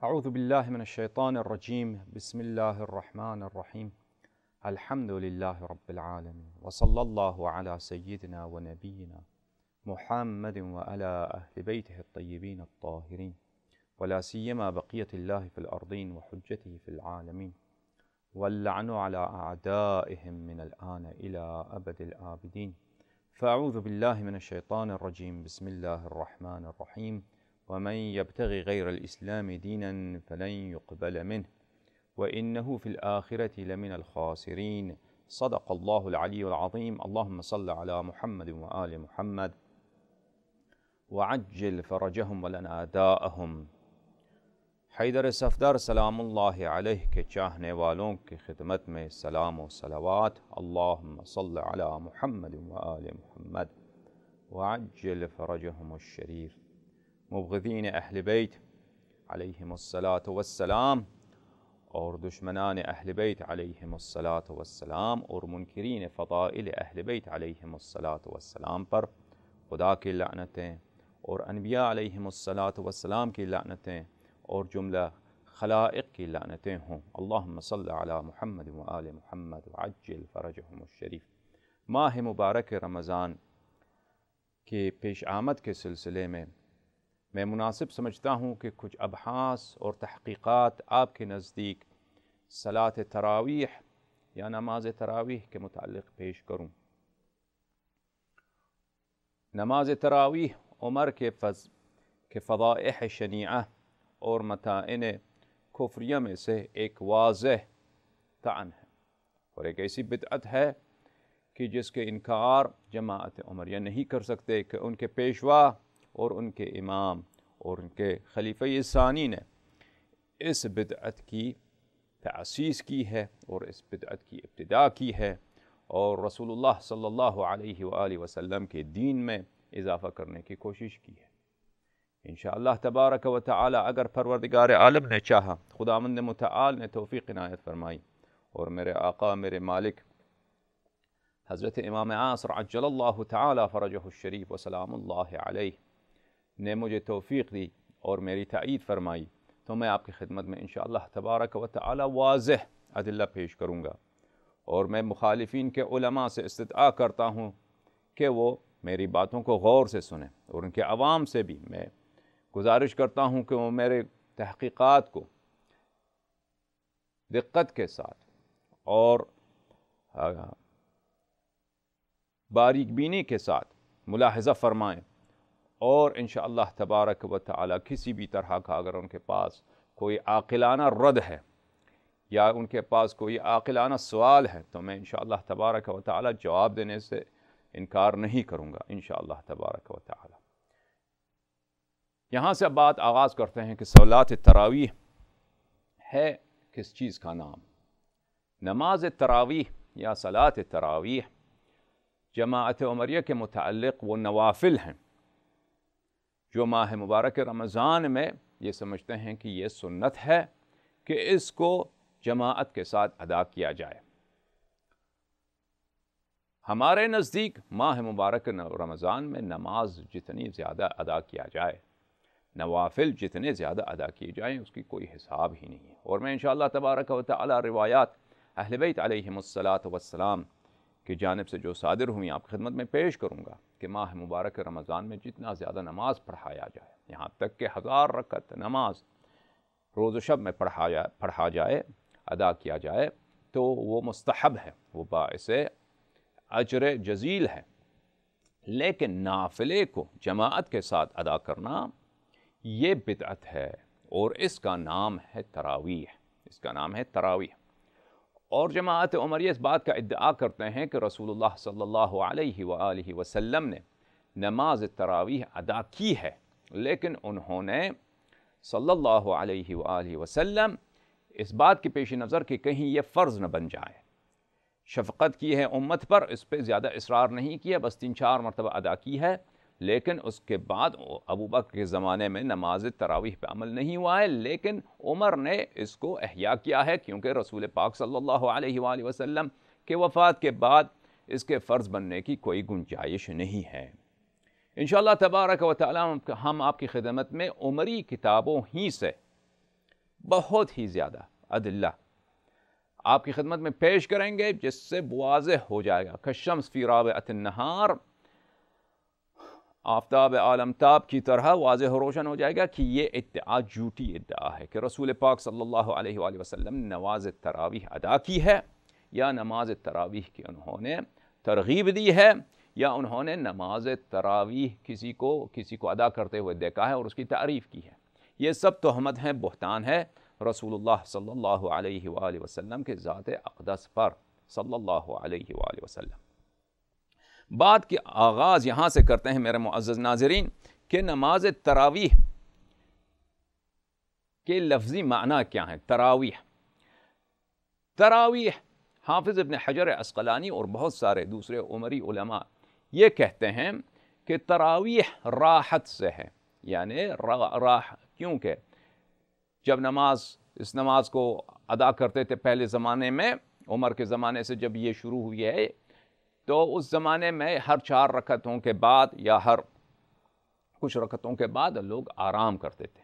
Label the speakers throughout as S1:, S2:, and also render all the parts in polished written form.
S1: أعوذ بالله من الشيطان الرجيم. بسم الله الرحمن الرحيم. الحمد لله رب العالمين، وصلى الله على سيدنا ونبينا محمد وعلى أهل بيته الطيبين الطاهرين، ولا سيما بقية الله في الأرضين وحجته في العالمين، واللعن على أعدائهم من الآن إلى أبد الآبدين. فأعوذ بالله من الشيطان الرجيم. بسم الله الرحمن الرحيم. ومن يبتغي غير الإسلام دينا فلن يقبل منه وإنه في الآخرة لمن الخاسرين. صدق الله العلي العظيم. اللهم صل على محمد وآل محمد وعجل فرجهم ولنا أداءهم. حیدر صفدر سلام اللہ علیہ کے چاہنے والوں کی خدمت میں سلام و صلوات. اللہم صل علی محمد وآل محمد وعجل فرجهم الشریف. مبغضین اہل بیت علیہم الصلاۃ والسلام اور دشمنان اہل بیت علیہم الصلاۃ والسلام اور منکرین فضائل اہل بیت علیہم الصلاۃ والسلام پر خدا کی لعنتیں اور انبیاء علیہم الصلاۃ والسلام کی لعنتیں اور جملہ خلائق کی لعنتیں ہوں. اللہم صل علی محمد وآل محمد وعجل فرجهم الشریف. ماہ مبارک رمضان کے پیش آمد کے سلسلے میں مناسب سمجھتا ہوں کہ کچھ ابحاث اور تحقیقات آپ کے نزدیک صلاۃ تراویح یا نماز تراویح کے متعلق پیش کروں. نماز تراویح عمر کے فضائح شنیعہ اور متاعن کفریہ میں سے ایک واضح طعن ہے اور ایک ایسی بدعت ہے کہ جس کے انکار جماعت عمریہ نہیں کر سکتے کہ ان کے پیشوا اور ان کے امام اور ان کے خلیفہ ثانی نے اس بدعت کی تأسیس کی ہے اور اس بدعت کی ابتداء کی ہے اور رسول اللہ صلی اللہ علیہ وآلہ وسلم کے دین میں اضافہ کرنے کی کوشش کی ہے. انشاءاللہ تبارک و تعالی اگر پروردگار عالم نے چاہا، خداوند متعال نے توفیق عنایت فرمائی اور میرے آقا میرے مالک حضرت امام عاصر عجل اللہ تعالی فرجہ الشریف وسلام اللہ علیہ نے مجھے توفیق دی اور میری تائید فرمائی تو میں آپ کی خدمت میں انشاءاللہ تبارک و تعالی واضح ادلہ پیش کروں گا. اور میں مخالفین کے علماء سے استدعا کرتا ہوں کہ وہ میری باتوں کو غور سے سنیں اور ان کے عوام سے بھی میں گزارش کرتا ہوں کہ وہ میرے تحقیقات کو دقت کے ساتھ اور باریک بینی کے ساتھ ملاحظہ فرمائیں اور انشاءاللہ تبارک و تعالی کسی بھی طرح کا اگر ان کے پاس کوئی عاقلانہ رد ہے یا ان کے پاس کوئی عاقلانہ سوال ہے تو میں انشاءاللہ تبارک و تعالی جواب دینے سے انکار نہیں کروں گا انشاءاللہ تبارک و تعالی. یہاں سے بات آغاز کرتے ہیں کہ صلاۃ تراویح ہے کس چیز کا نام. نماز تراویح یا صلاۃ تراویح جماعت عمریہ کے متعلق وہ نوافل ہیں جو ماہ مبارک رمضان میں یہ سمجھتے ہیں کہ یہ سنت ہے کہ اس کو جماعت کے ساتھ ادا کیا جائے. ہمارے نزدیک ماہ مبارک رمضان میں نماز جتنی زیادہ ادا کیا جائے، نوافل جتنے زیادہ ادا کیے جائیں اس کی کوئی حساب ہی نہیں ہے. اور میں انشاءاللہ تبارک و تعالی روایات اہل بیت علیہم الصلاۃ والسلام کی جانب سے جو صادر ہوئی آپ کی خدمت میں پیش کروں گا کہ ماہ مبارک رمضان میں جتنا زیادہ نماز پڑھایا جائے، یہاں تک کہ 1000 رکعت نماز روز و شب میں پڑھا جائے، ادا کیا جائے تو وہ مستحب ہے، وہ باعث اجر جزیل ہے. لیکن نافلے کو جماعت کے ساتھ ادا کرنا یہ بدعت ہے اور اس کا نام ہے تراویح. اس کا نام ہے تراویح. اور جماعت عمریہ اس بات کا ادعا کرتے ہیں کہ رسول اللہ صلی اللہ علیہ وآلہ وسلم نے نماز تراویح ادا کی ہے، لیکن انہوں نے صلی اللہ علیہ وآلہ وسلم اس بات کے پیش نظر کہ کہیں یہ فرض نہ بن جائے، شفقت کی ہے امت پر، اس پہ زیادہ اصرار نہیں کیا، بس 3-4 مرتبہ ادا کی ہے. لیکن اس کے بعد ابو بکر کے زمانے میں نماز تراویح پہ عمل نہیں ہوا ہے، لیکن عمر نے اس کو احیا کیا ہے کیونکہ رسول پاک صلی اللہ علیہ وآلہ وسلم کے وفات کے بعد اس کے فرض بننے کی کوئی گنجائش نہیں ہے. انشاءاللہ تبارک و تعالی ہم آپ کی خدمت میں عمری کتابوں ہی سے بہت ہی زیادہ ادلہ آپ کی خدمت میں پیش کریں گے جس سے واضح ہو جائے گا کشمس فی رابعۃ النہار، آفتاب عالمتاب کی طرح واضح و روشن ہو جائے گا کہ یہ ادعا جھوٹی ادعا ہے کہ رسول پاک صلی اللہ علیہ وآلہ وسلم نے نماز تراویح ادا کی ہے، یا نماز تراویح کی انہوں نے ترغیب دی ہے، یا انہوں نے نماز تراویح کسی کو ادا کرتے ہوئے دیکھا ہے اور اس کی تعریف کی ہے۔ یہ سب تہمت ہیں، بہتان ہے رسول اللہ صلی اللہ علیہ وآلہ وسلم کے ذات اقدس پر صلی اللہ علیہ وآلہ وسلم۔ بات کی آغاز یہاں سے کرتے ہیں میرے معزز ناظرین کہ نماز تراویح کے لفظی معنی کیا ہیں۔ تراویح حافظ ابن حجر عسقلانی اور بہت سارے دوسرے عمری علماء یہ کہتے ہیں کہ تراویح راحت سے ہے، یعنی کیونکہ جب اس نماز کو ادا کرتے تھے پہلے زمانے میں، عمر کے زمانے سے جب یہ شروع ہوئی ہے، تو اس زمانے میں ہر 4 رکعتوں کے بعد یا ہر کچھ رکعتوں کے بعد لوگ آرام کرتے تھے،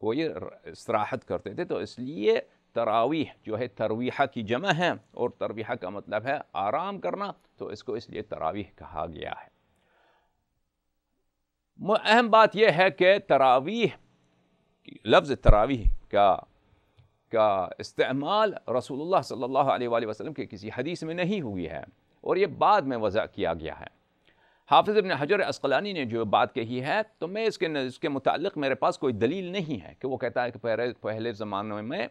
S1: کوئی استراحت کرتے تھے، تو اس لیے تراویح جو ہے ترویحہ کی جمع ہے، اور ترویحہ کا مطلب ہے آرام کرنا، تو اس کو اس لیے تراویح کہا گیا ہے۔ اہم بات یہ ہے کہ لفظ تراویح کا استعمال رسول اللہ صلی اللہ علیہ وآلہ وسلم کے کسی حدیث میں نہیں ہوئی ہے، اور یہ بعد میں وضع کیا گیا ہے۔ حافظ ابن حجر عسقلانی نے جو بات کہی ہے، تو میں اس کے متعلق میرے پاس کوئی دلیل نہیں ہے کہ وہ کہتا ہے کہ پہلے زمانوں میں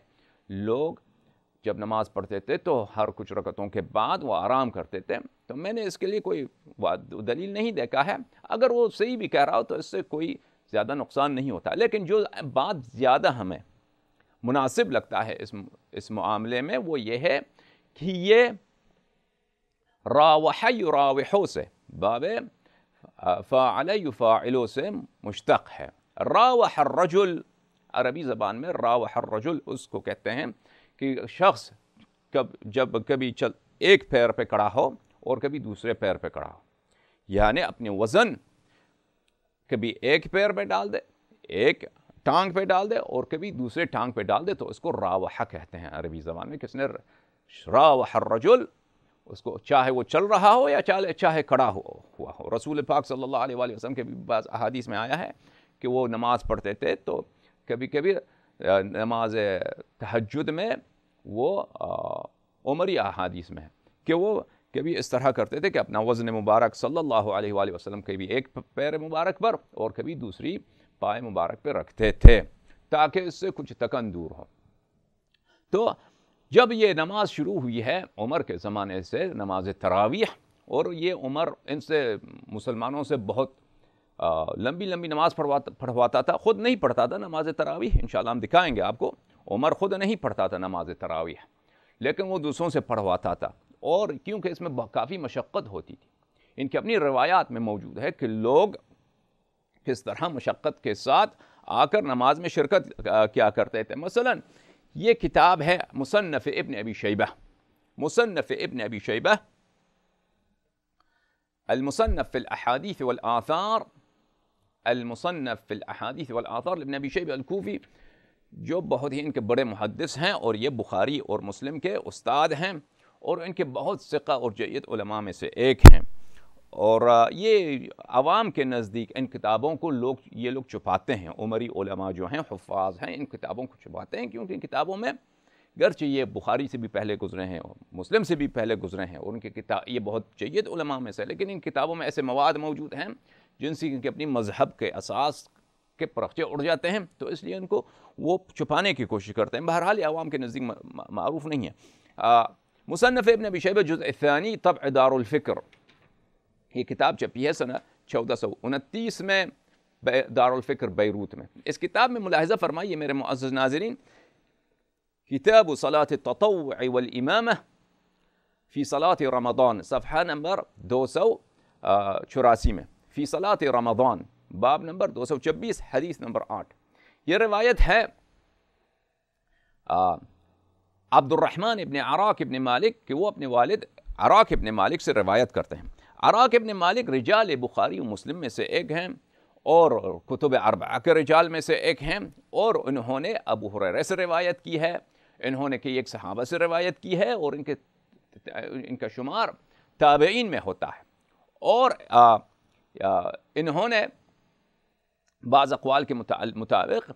S1: لوگ جب نماز پڑھتے تھے تو ہر کچھ رکعتوں کے بعد وہ آرام کرتے تھے، تو میں نے اس کے لیے کوئی دلیل نہیں دیکھا ہے۔ اگر وہ صحیح بھی کہہ رہا ہو تو اس سے کوئی زیادہ نقصان نہیں ہوتا، لیکن جو بات زیادہ ہمیں مناسب لگتا ہے اس معاملے میں وہ یہ ہے کہ یہ راوح یراوحو سے، باب فاعل یفاعلو سے مشتق ہے۔ راوح الرجل، عربی زبان میں راوح الرجل اس کو کہتے ہیں کہ شخص جب کبھی ایک پیر پہ کھڑا ہو اور کبھی دوسرے پیر پہ کھڑا ہو، یعنی اپنے وزن کبھی ایک پیر پہ ڈال دے، ایک ٹانگ پہ ڈال دے، اور کبھی دوسرے ٹانگ پہ ڈال دے، تو اس کو راوح کہتے ہیں عربی زبان میں۔ کس نے راوح الرجل، اس کو چاہے وہ چل رہا ہو یا چاہے کھڑا ہوا ہو۔ رسول پاک صلی اللہ علیہ وآلہ وسلم کے بھی بعض احادیث میں آیا ہے کہ وہ نماز پڑھتے تھے، تو کبھی کبھی نماز تہجد میں وہ عمری احادیث میں ہے کہ وہ کبھی اس طرح کرتے تھے کہ اپنا وزن مبارک صلی اللہ علیہ وآلہ وسلم کبھی ایک پیر مبارک پر اور کبھی دوسری پائے مبارک پہ رکھتے تھے تاکہ اس سے کچھ تکن دور ہو۔ تو جب یہ نماز شروع ہوئی ہے عمر کے زمانے سے، نماز تراویح، اور یہ عمر ان سے مسلمانوں سے بہت لمبی نماز پڑھواتا تھا، خود نہیں پڑھتا تھا نماز تراویح، انشاءاللہ ہم دکھائیں گے آپ کو۔ عمر خود نہیں پڑھتا تھا نماز تراویح، لیکن وہ دوسروں سے پڑھواتا تھا، اور کیونکہ اس میں کافی مشقت ہوتی تھی۔ ان کی اپنی روایات میں موجود ہے کہ لوگ کس طرح مشقت کے ساتھ آ کر نماز میں شرکت کیا کرتے تھے۔ مثلا یہ کتاب ہے مصنف ابن ابی شیبہ، مصنف ابن ابی شیبہ، المصنف فی الاحادیث والآثار، المصنف فی الاحادیث والآثار ابن ابی شیبہ الکوفی، جو بہت ہی ان کے بڑے محدث ہیں، اور یہ بخاری اور مسلم کے استاد ہیں، اور ان کے بہت ثقہ اور جید علماء میں سے ایک ہیں۔ اور یہ عوام کے نزدیک ان کتابوں کو یہ لوگ چھپاتے ہیں، عمری علماء جو ہیں، حفاظ ہیں، ان کتابوں کو چھپاتے ہیں، کیونکہ ان کتابوں میں گرچہ یہ بخاری سے بھی پہلے گزرے ہیں اور مسلم سے بھی پہلے گزرے ہیں، اور ان کی یہ بہت جید علماء میں سے، لیکن ان کتابوں میں ایسے مواد موجود ہیں جن سے ان کے اپنی مذہب کے اساس کے پرخچے اڑ جاتے ہیں، تو اس لیے ان کو وہ چھپانے کی کوشش کرتے ہیں۔ بہرحال یہ عوام کے نزدیک معروف نہیں ہے۔ مصنف ابن ابی شیبہ جزء ثانی، طبع دار الفکر، یہ کتاب چھپی ہے سنہ 1429 میں دار الفکر بیروت میں۔ اس کتاب میں ملاحظہ فرمائیے میرے معزز ناظرین، کتاب صلاة التطوع والامامہ فی صلاة رمضان، صفحہ نمبر 284 میں، فی صلاة رمضان، باب نمبر 226، حدیث نمبر 8۔ یہ روایت ہے عبد الرحمن ابن عراق ابن مالک کہ وہ اپنے والد عراق ابن مالک سے روایت کرتے ہیں۔ عراق ابن مالک رجال بخاری و مسلم میں سے ایک ہیں، اور کتب اربعہ کے رجال میں سے ایک ہیں، اور انہوں نے ابو ہریرہ سے روایت کی ہے، انہوں نے کئی ایک صحابہ سے روایت کی ہے، اور ان کا شمار تابعین میں ہوتا ہے، اور انہوں نے بعض اقوال کے مطابق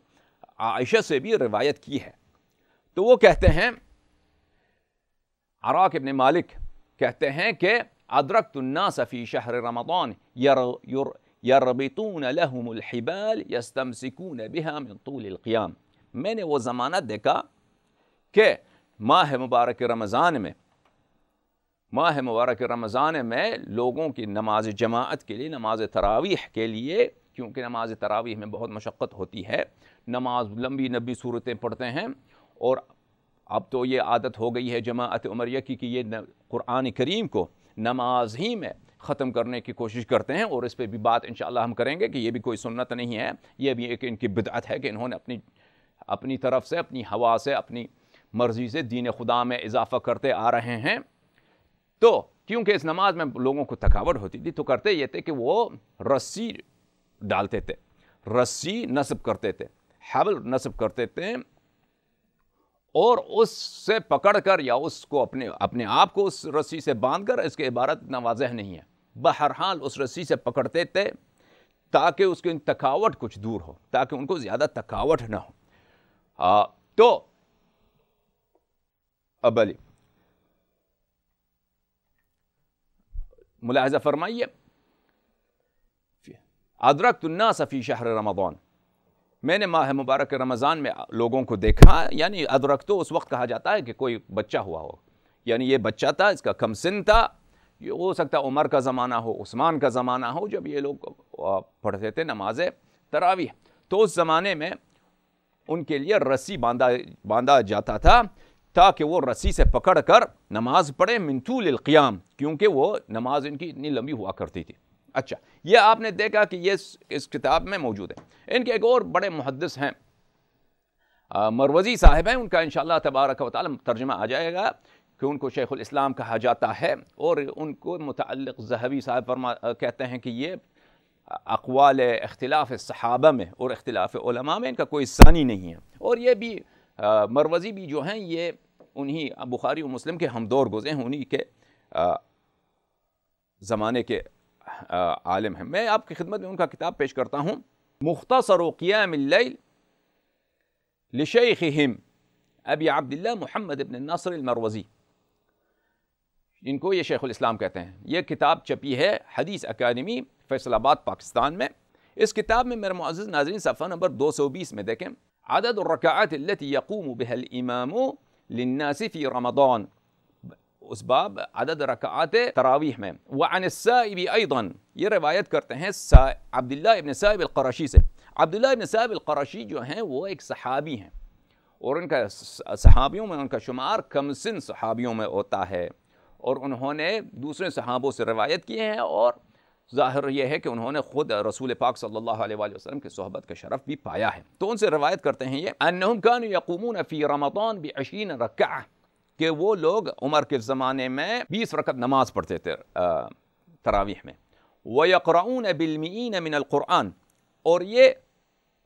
S1: عائشہ سے بھی روایت کی ہے۔ تو وہ کہتے ہیں، عراق ابن مالک کہتے ہیں کہ ادرکت الناس فی شہر رمضان یربطون لهم الحبال یستمسکون بها من طول القیام، میں نے وہ زمانہ دیکھا کہ ماہ مبارک رمضان میں لوگوں کی نماز جماعت کے لیے، نماز تراویح کے لیے، کیونکہ نماز تراویح میں بہت مشقت ہوتی ہے، نماز لمبی نبی صورتیں پڑھتے ہیں، اور اب تو یہ عادت ہو گئی ہے جماعت عمریہ کی کہ یہ قرآن کریم کو نماز ہی میں ختم کرنے کی کوشش کرتے ہیں، اور اس پہ بھی بات انشاءاللہ ہم کریں گے کہ یہ بھی کوئی سنت نہیں ہے، یہ بھی ایک ان کی بدعت ہے کہ انہوں نے اپنی طرف سے، اپنی ہوا سے، اپنی مرضی سے دین خدا میں اضافہ کرتے آ رہے ہیں۔ تو کیونکہ اس نماز میں لوگوں کو تھکاوٹ ہوتی تھی، تو کرتے یہ تھے کہ وہ رسی ڈالتے تھے، رسی نصب کرتے تھے، حبل نصب کرتے تھے، اور اس سے پکڑ کر یا اس کو اپنے آپ کو اس رسی سے باندھ کر، اس کے عبارت اتنا واضح نہیں ہے، بہرحال اس رسی سے پکڑتے تھے تاکہ اس کی تھکاوٹ کچھ دور ہو، تاکہ ان کو زیادہ تھکاوٹ نہ ہو۔ تو اب علی ملاحظہ فرمائیے، ادرکت الناس فی شہر رمضان، میں نے ماہ مبارک رمضان میں لوگوں کو دیکھا، یعنی ادرک تو اس وقت کہا جاتا ہے کہ کوئی بچہ ہوا ہو، یعنی یہ بچہ تھا، اس کا کم سن تھا، یہ ہو سکتا ہے عمر کا زمانہ ہو، عثمان کا زمانہ ہو، جب یہ لوگ پڑھتے تھے نماز تراویح، تو اس زمانے میں ان کے لیے رسی باندھا جاتا تھا تاکہ وہ رسی سے پکڑ کر نماز پڑھیں من طول القیام، کیونکہ وہ نماز ان کی اتنی لمبی ہوا کرتی تھی۔ اچھا، یہ آپ نے دیکھا کہ یہ اس کتاب میں موجود ہے۔ ان کے ایک اور بڑے محدث ہیں، مروزی صاحب ہیں، ان کا انشاءاللہ تبارک و تعالی ترجمہ آ جائے گا کہ ان کو شیخ الاسلام کہا جاتا ہے، اور ان کو متعلق ذہبی صاحب کہتے ہیں کہ یہ اقوال اختلاف صحابہ میں اور اختلاف علماء میں ان کا کوئی ثانی نہیں ہے، اور یہ بھی مروزی بھی جو ہیں یہ انہی بخاری و مسلم کے ہم دور گزرے ہیں، انہی کے زمانے کے عالم ہیں۔ میں آپ کی خدمت میں ان کا کتاب پیش کرتا ہوں، مختصر قیام اللیل لشیخہم ابی عبداللہ محمد بن نصر المروزی، ان کو یہ شیخ الاسلام کہتے ہیں۔ یہ کتاب چپی ہے حدیث اکیڈمی فیصل آباد پاکستان میں۔ اس کتاب میں میرے معزز ناظرین صفحہ نمبر 220 میں دیکھیں، عدد الرکعات التي يقوم بها الامام للناس في رمضان، اس باب عدد رکعات تراویح میں۔ وعن السائب ایضا، یہ روایت کرتے ہیں عبداللہ ابن سائب القرشی سے۔ عبداللہ ابن سائب القرشی جو ہیں وہ ایک صحابی ہیں، اور ان کا صحابیوں میں ان کا شمار کم سن صحابیوں میں ہوتا ہے، اور انہوں نے دوسرے صحابوں سے روایت کی ہیں، اور ظاہر یہ ہے کہ انہوں نے خود رسول پاک صلی اللہ علیہ وآلہ وسلم کی صحبت کا شرف بھی پایا ہے۔ تو ان سے روایت کرتے ہیں یہ انہم كانوا يقومون في رمضان ب20 رکعہ، کہ وہ لوگ عمر کے زمانے میں 20 رکعت نماز پڑھتے تھے تراویح میں۔ وَيَقْرَؤُونَ بِالْمِئِينَ مِنَ الْقُرْآنِ، اور یہ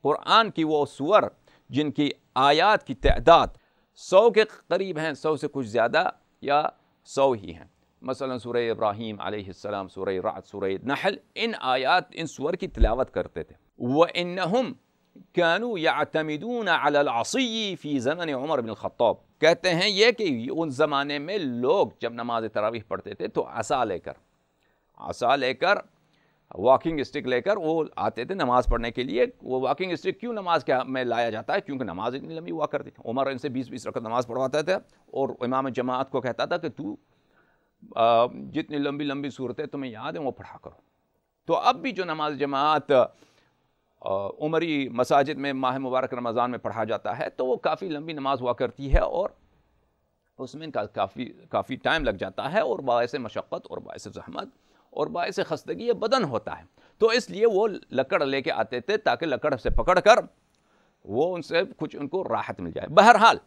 S1: قرآن کی وہ سور جن کی آیات کی تعداد 100 کے قریب ہیں، 100 سے کچھ زیادہ یا 100 ہی ہیں، مثلا سورہ ابراہیم علیہ السلام، سورہ رعد، سورہ نحل، ان آیات، ان سور کی تلاوت کرتے تھے۔ وَإِنَّهُمْ كَانُوا يَعْتَمِدُونَ عَلَى الْعَصِيِّ فِي زَمَنِ عمر بن الخطاب، کہتے ہیں یہ کہ ان زمانے میں لوگ جب نماز تراویح پڑھتے تھے تو عصا لے کر واکنگ اسٹک لے کر وہ آتے تھے نماز پڑھنے کے لیے۔ وہ واکنگ اسٹک کیوں نماز میں لایا جاتا ہے؟ کیونکہ نماز اتنی لمبی ہوا کرتی تھی۔ عمر ان سے 20 رکعت نماز پڑھواتا تھا، اور امام جماعت کو کہتا تھا کہ تو جتنی لمبی صورتیں تمہیں یاد ہیں وہ پڑھا کرو۔ تو اب بھی جو نماز جماعت عمری مساجد میں ماہ مبارک رمضان میں پڑھا جاتا ہے تو وہ کافی لمبی نماز ہوا کرتی ہے، اور اس میں کافی ٹائم لگ جاتا ہے، اور باعث مشقت اور باعث زحمت اور باعث خستگی بدن ہوتا ہے۔ تو اس لیے وہ لکڑ لے کے آتے تھے تاکہ لکڑ سے پکڑ کر وہ ان سے کچھ ان کو راحت مل جائے۔ بہرحال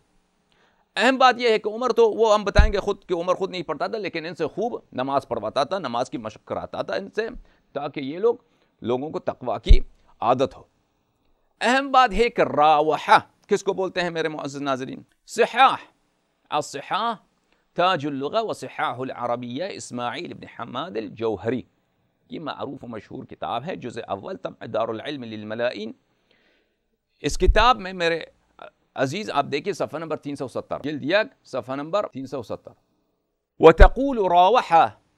S1: اہم بات یہ ہے کہ عمر تو وہ ہم بتائیں گے خود کہ عمر خود نہیں پڑھتا تھا، لیکن ان سے خوب نماز پڑھواتا تھا، نماز کی مشق کراتا تھا ان سے، تاکہ یہ لوگوں کو تقویٰ کی عادت ہو. اہم بات ہے کہ راوحہ کس کو بولتے ہیں میرے معزز ناظرین؟ صحاح. الصحاح تاج اللغة وصحاح العربیہ اسماعیل بن حماد الجوہری. یہ معروف و مشہور کتاب ہے، جزء اول طبع دار العلم للملائین. اس کتاب میں میرے عزیز آپ دیکھیے صفحہ نمبر 370، جلد 1 صفحہ نمبر 370. وتقول راوح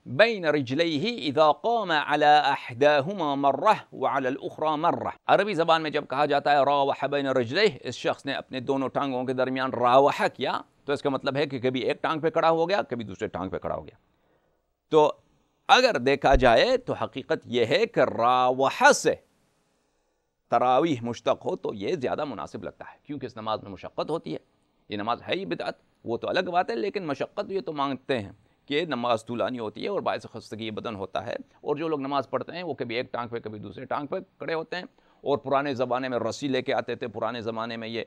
S1: بين رجليه اذا قام على احداهما مرہ وعلى الاخرى مرہ. عربی زبان میں جب کہا جاتا ہے راوح بین رجلیہ، اس شخص نے اپنے دونوں ٹانگوں کے درمیان راوح کیا، تو اس کا مطلب ہے کہ کبھی ایک ٹانگ پہ کھڑا ہو گیا، کبھی دوسرے ٹانگ پہ کھڑا ہو گیا. تو اگر دیکھا جائے تو حقیقت یہ ہے کہ راوح سے تراویح مشتق ہو تو یہ زیادہ مناسب لگتا ہے، کیونکہ اس نماز میں مشقت ہوتی ہے. یہ نماز ہے ہی بدعت، وہ تو الگ بات ہے، لیکن مشقت یہ تو مانگتے ہیں کہ نماز طولانی ہوتی ہے اور باعث خستگی بدن ہوتا ہے. اور جو لوگ نماز پڑھتے ہیں وہ کبھی ایک ٹانگ پہ کبھی دوسرے ٹانگ پہ کھڑے ہوتے ہیں. اور پرانے زمانے میں رسی لے کے آتے تھے، پرانے زمانے میں یہ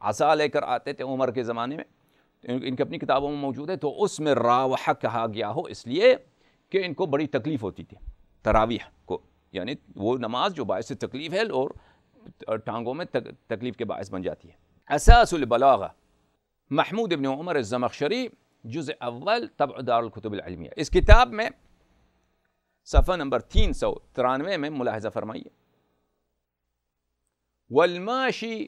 S1: عصا لے کر آتے تھے، عمر کے زمانے میں ان کی اپنی کتابوں میں موجود ہے. تو اس میں راوح کہا گیا ہو اس لیے کہ ان کو بڑی تکلیف ہوتی تھی تراویح کو، یعنی وہ نماز جو باعث تکلیف ہے اور ٹانگوں میں تکلیف کے باعث بن جاتی ہے. اساس البلاغہ محمود ابن عمر الزمخشری، جزء اول طبع دار الکتب العلمیہ. اس کتاب میں صفحہ نمبر 393 میں ملاحظہ فرمائیے. والماشی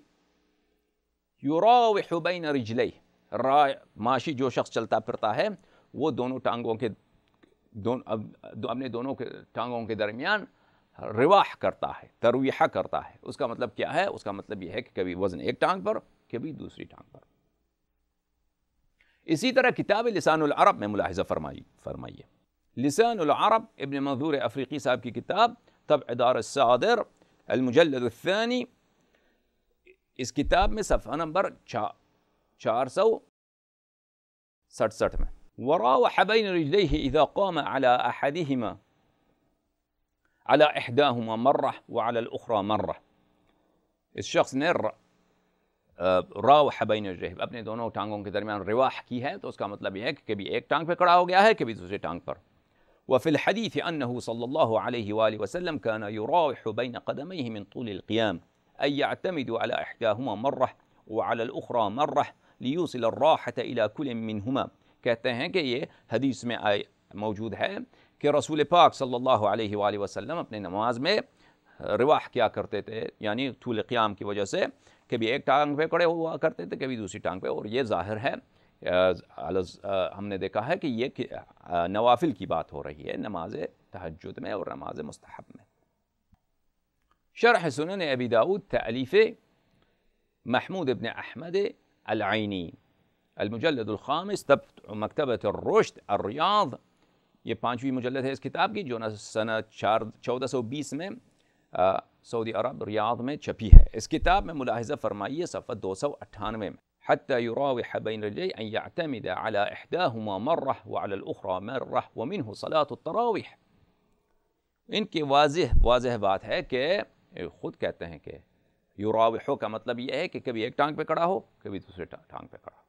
S1: یراوح بین رجلیہ. ماشی جو شخص چلتا پھرتا ہے وہ دونوں ٹانگوں کے اپنے دونوں کے ٹانگوں کے درمیان رواح کرتا ہے، ترویحہ کرتا ہے. اس کا مطلب کیا ہے؟ اس کا مطلب یہ ہے کہ کبھی وزن ایک ٹانگ پر کبھی دوسری ٹانگ پر. اسی طرح کتاب لسان العرب میں ملاحظہ فرمائیے. لسان العرب ابن منظور افریقی صاحب کی کتاب، طبع دار الصادر المجلد الثانی. اس کتاب میں صفحہ نمبر 467 میں وراوح بین رجلیہ اذا قام على احدہما على احداہما مرہ وعلى الاخرى مرہ. اس شخص نے راوح بین رجلیہ اپنے دونوں ٹانگوں کے درمیان رواح کی ہے، تو اس کا مطلب یہ ہے کہ کبھی ایک ٹانگ پہ کھڑا ہو گیا ہے کبھی دوسرے ٹانگ پر. وفي الحديث أنه صلى الله عليه وآله وسلم كان يراوح بين قدميه من طول القيام أي يعتمد على إحداهما مرة وعلى الأخرى مرة ليوصل الراحة إلى كل منهما. کہتے ہیں کہ یہ حدیث میں موجود ہے کہ رسول پاک صلی اللہ علیہ وآلہ وسلم اپنے نماز میں رواح کیا کرتے تھے، یعنی طول قیام کی وجہ سے کبھی ایک ٹانگ پہ کھڑے ہوا کرتے تھے کبھی دوسری ٹانگ پہ. اور یہ ظاہر ہے ہم نے دیکھا ہے کہ یہ نوافل کی بات ہو رہی ہے، نماز تہجد میں اور نماز مستحب میں. شرح سنن ابی داود تألیف محمود ابن احمد العینی، المجلد الخامس، مکتبۃ الرشد الریاض. یہ 5ویں مجلد ہے اس کتاب کی، جو سنہ 1420 میں سعودی عرب ریاض میں چھپی ہے. اس کتاب میں ملاحظہ فرمائیے صفحہ 298 میں حتى يراوح بين رجليه أن يعتمد على إحداهما مرة وعلى الأخرى مرة ومنه صلاة التراويح. ان کی واضح بات ہے کہ خود کہتے ہیں کہ یراوحو کا مطلب یہ ہے کہ کبھی ایک ٹانگ پہ کھڑا ہو کبھی دوسرے ٹانگ پہ کھڑا ہو.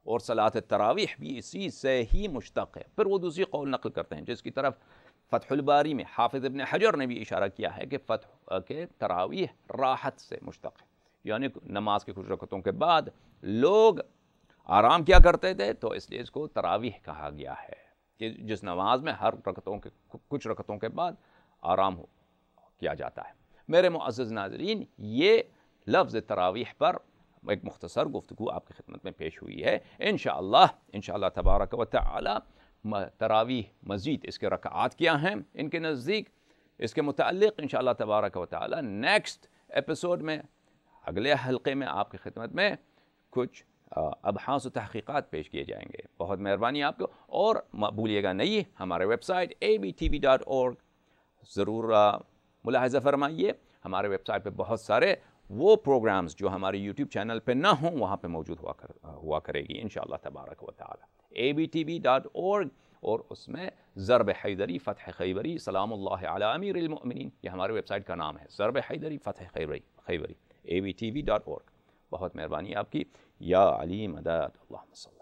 S1: اور صلاۃ التراویح بھی اسی سے ہی مشتق ہے. پھر وہ دوسری قول نقل کرتے ہیں جس کی طرف فتح الباری میں حافظ ابن حجر نے بھی اشارہ کیا ہے کہ تراویح راحت سے مشتق ہے، یعنی نماز کے کچھ رکعتوں کے بعد لوگ آرام کیا کرتے تھے، تو اس لیے اس کو تراویح کہا گیا ہے کہ جس نماز میں ہر کچھ رکعتوں کے بعد آرام کیا جاتا ہے. میرے معزز ناظرین، یہ لفظ تراویح پر ایک مختصر گفتگو آپ کی خدمت میں پیش ہوئی ہے. انشاءاللہ تبارک و تعالی تراویح مزید اس کے رکعات کیا ہیں ان کے نزدیک، اس کے متعلق انشاءاللہ تبارک و تعالی نیکسٹ ایپیسوڈ میں، اگلے حلقے میں آپ کی خدمت میں کچھ ابحاث و تحقیقات پیش کیے جائیں گے. بہت مہربانی آپ کو، اور بھولیے گا نہیں ہمارے ویب سائٹ abtv.org ضرور ملاحظہ فرمائیے. ہمارے ویب سائٹ پہ بہت سارے وہ پروگرامز جو ہمارے یوٹیوب چینل پہ نہ ہوں وہاں پہ موجود ہوا کرے گی انشاءاللہ تبارک و تعالی. abtv.org، اور اس میں ضرب حیدری فتح خیبری سلام اللہ علی امیر المؤمنین، یہ ہمارے ویب سائٹ کا نام ہے، ضرب حیدری فتح خیبری abtv.org. بہت مہربانی آپ کی. یا علی مدد. اللہم صل